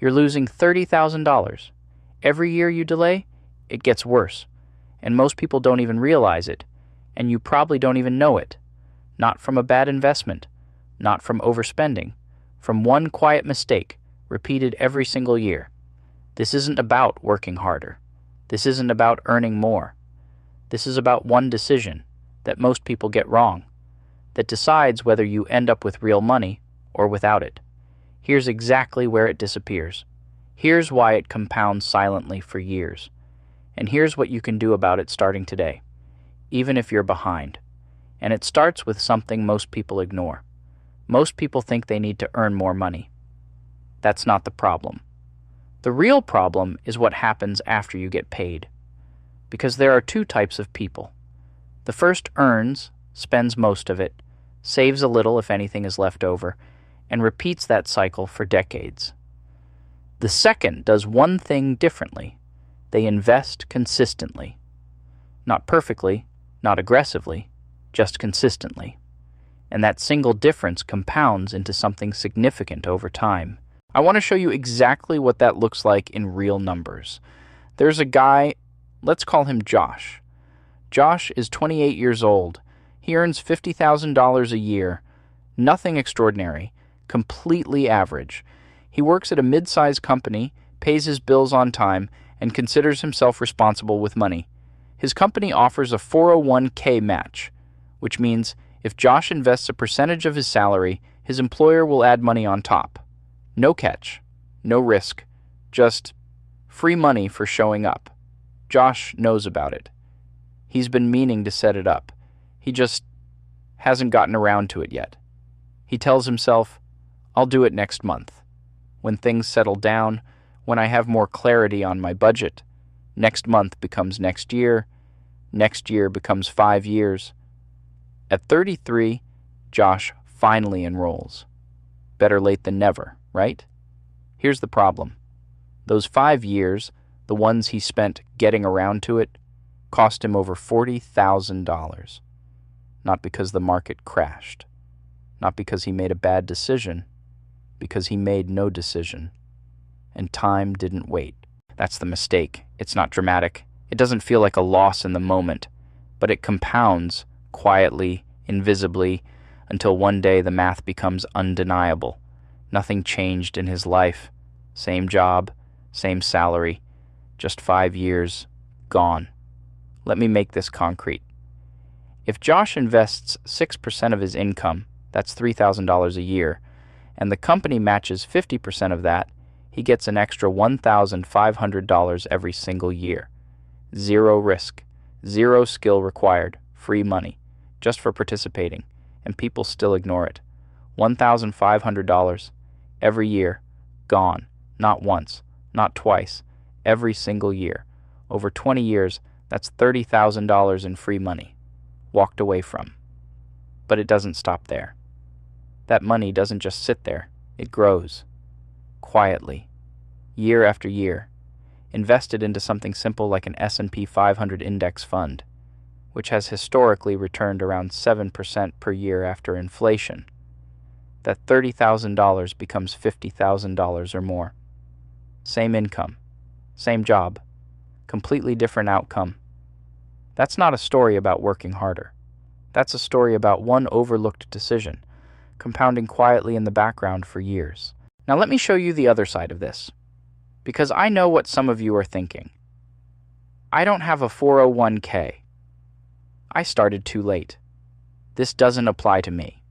You're losing $30,000. Every year you delay, it gets worse. And most people don't even realize it. And you probably don't even know it. Not from a bad investment, not from overspending, from one quiet mistake, repeated every single year. This isn't about working harder. This isn't about earning more. This is about one decision that most people get wrong, that decides whether you end up with real money or without it. Here's exactly where it disappears. Here's why it compounds silently for years. And here's what you can do about it starting today, even if you're behind. And it starts with something most people ignore. Most people think they need to earn more money. That's not the problem. The real problem is what happens after you get paid. Because there are two types of people. The first earns, spends most of it, saves a little if anything is left over, and repeats that cycle for decades. The second does one thing differently. They invest consistently. Not perfectly, not aggressively, just consistently. And that single difference compounds into something significant over time. I want to show you exactly what that looks like in real numbers. There's a guy, let's call him Josh. Josh is 28 years old. He earns $50,000 a year. Nothing extraordinary, completely average. He works at a mid-sized company, pays his bills on time, and considers himself responsible with money. His company offers a 401k match, which means if Josh invests a percentage of his salary, his employer will add money on top. No catch, no risk, just free money for showing up. Josh knows about it. He's been meaning to set it up. He just hasn't gotten around to it yet. He tells himself, I'll do it next month. When things settle down, when I have more clarity on my budget, next month becomes next year becomes 5 years. At 33, Josh finally enrolls. Better late than never, right? Here's the problem. Those 5 years, the ones he spent getting around to it, cost him over $40,000. Not because the market crashed. Not because he made a bad decision. Because he made no decision. And time didn't wait. That's the mistake. It's not dramatic. It doesn't feel like a loss in the moment, but it compounds quietly, invisibly, until one day the math becomes undeniable. Nothing changed in his life. Same job, same salary, just 5 years, gone. Let me make this concrete. If Josh invests 6% of his income, that's $3,000 a year, and the company matches 50% of that, he gets an extra $1,500 every single year. Zero risk, zero skill required, free money, just for participating, and people still ignore it. $1,500 every year, gone, not once, not twice, every single year. Over 20 years, that's $30,000 in free money, walked away from. But it doesn't stop there. That money doesn't just sit there, it grows, quietly, year after year, invested into something simple like an S&P 500 index fund, which has historically returned around 7% per year after inflation. That $30,000 becomes $50,000 or more. Same income, same job, completely different outcome. That's not a story about working harder. That's a story about one overlooked decision, compounding quietly in the background for years. Now let me show you the other side of this, because I know what some of you are thinking. I don't have a 401k. I started too late. This doesn't apply to me.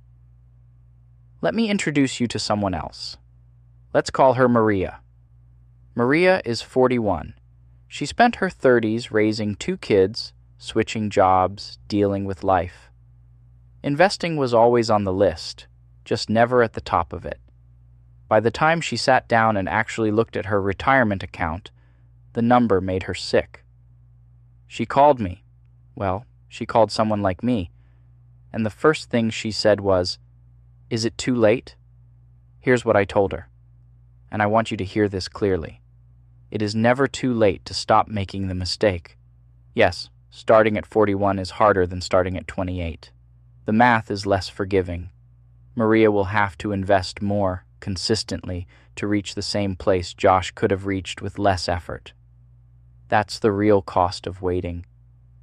Let me introduce you to someone else. Let's call her Maria. Maria is 41. She spent her 30s raising 2 kids, switching jobs, dealing with life. Investing was always on the list, just never at the top of it. By the time she sat down and actually looked at her retirement account, the number made her sick. She called me. Well, she called someone like me. And the first thing she said was, "Is it too late?" Here's what I told her. And I want you to hear this clearly. It is never too late to stop making the mistake. Yes, starting at 41 is harder than starting at 28. The math is less forgiving. Maria will have to invest more, consistently, to reach the same place Josh could have reached with less effort. That's the real cost of waiting.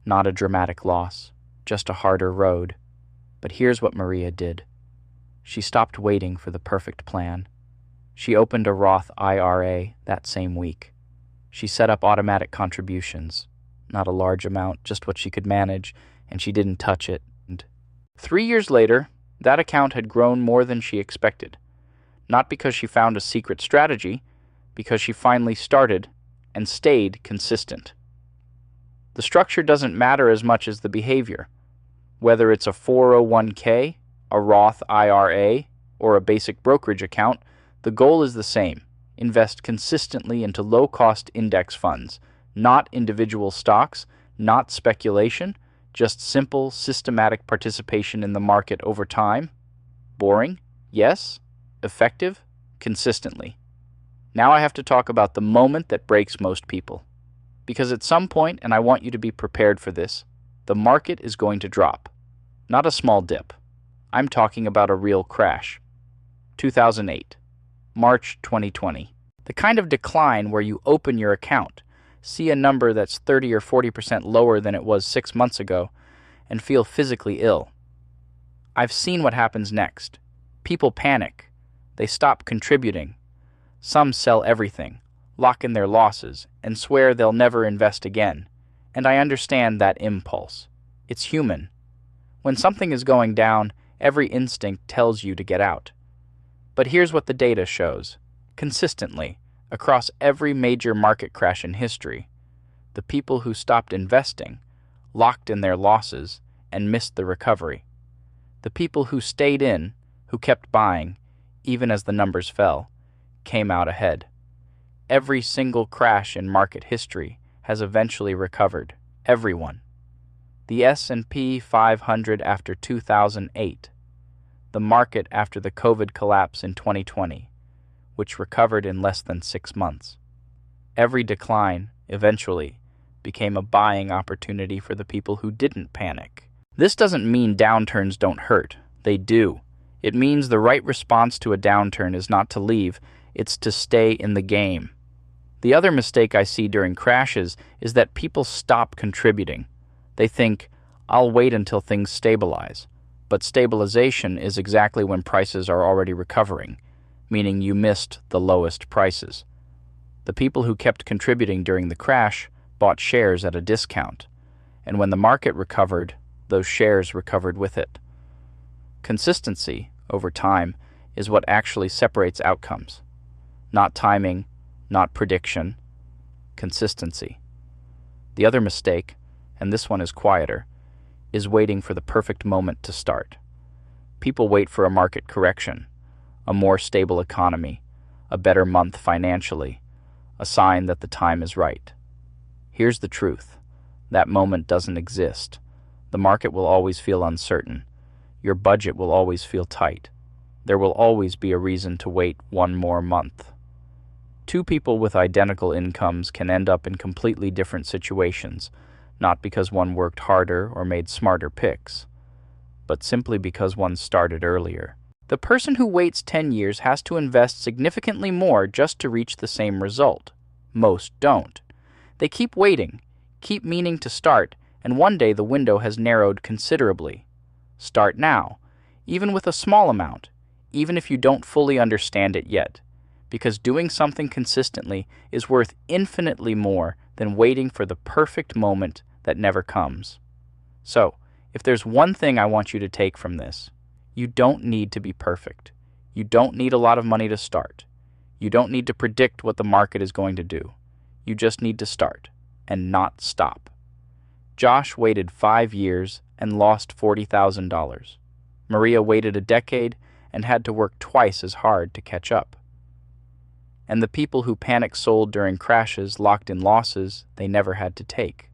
Not a dramatic loss, just a harder road. But here's what Maria did. She stopped waiting for the perfect plan. She opened a Roth IRA that same week. She set up automatic contributions. Not a large amount, just what she could manage, and she didn't touch it. And 3 years later, that account had grown more than she expected. Not because she found a secret strategy, because she finally started and stayed consistent. The structure doesn't matter as much as the behavior. Whether it's a 401k, a Roth IRA, or a basic brokerage account, the goal is the same. Invest consistently into low-cost index funds, not individual stocks, not speculation, just simple, systematic participation in the market over time. Boring? Yes. Effective? Consistently. Now I have to talk about the moment that breaks most people. Because at some point, and I want you to be prepared for this, the market is going to drop. Not a small dip. I'm talking about a real crash. 2008. March 2020. The kind of decline where you open your account, see a number that's 30 or 40% lower than it was 6 months ago, and feel physically ill. I've seen what happens next. People panic. They stop contributing. Some sell everything, lock in their losses, and swear they'll never invest again. And I understand that impulse. It's human. When something is going down, every instinct tells you to get out. But here's what the data shows. Consistently, across every major market crash in history, the people who stopped investing, locked in their losses, and missed the recovery. The people who stayed in, who kept buying, even as the numbers fell, came out ahead. Every single crash in market history has eventually recovered. Everyone. The S&P 500 after 2008. The market after the COVID collapse in 2020, which recovered in less than 6 months. Every decline, eventually, became a buying opportunity for the people who didn't panic. This doesn't mean downturns don't hurt. They do. It means the right response to a downturn is not to leave, it's to stay in the game. The other mistake I see during crashes is that people stop contributing. They think, I'll wait until things stabilize. But stabilization is exactly when prices are already recovering, meaning you missed the lowest prices. The people who kept contributing during the crash bought shares at a discount, and when the market recovered, those shares recovered with it. Consistency, over time, is what actually separates outcomes. Not timing, not prediction, consistency. The other mistake, and this one is quieter, is waiting for the perfect moment to start. People wait for a market correction, a more stable economy, a better month financially, a sign that the time is right. Here's the truth. That moment doesn't exist. The market will always feel uncertain. Your budget will always feel tight. There will always be a reason to wait one more month. Two people with identical incomes can end up in completely different situations, not because one worked harder or made smarter picks, but simply because one started earlier. The person who waits 10 years has to invest significantly more just to reach the same result. Most don't. They keep waiting, keep meaning to start, and one day the window has narrowed considerably. Start now, even with a small amount, even if you don't fully understand it yet, because doing something consistently is worth infinitely more than waiting for the perfect moment that never comes. So, if there's one thing I want you to take from this, you don't need to be perfect. You don't need a lot of money to start. You don't need to predict what the market is going to do. You just need to start and not stop. Josh waited 5 years and lost $40,000. Maria waited a decade and had to work twice as hard to catch up. And the people who panic sold during crashes locked in losses they never had to take.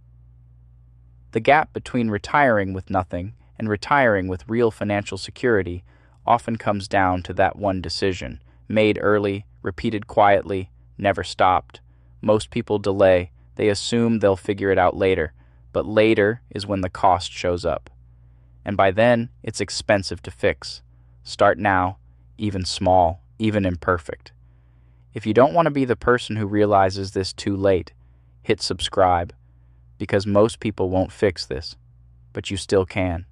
The gap between retiring with nothing and retiring with real financial security often comes down to that one decision, made early, repeated quietly, never stopped. Most people delay. They assume they'll figure it out later, but later is when the cost shows up. And by then, it's expensive to fix. Start now, even small, even imperfect. If you don't want to be the person who realizes this too late, hit subscribe, because most people won't fix this, but you still can.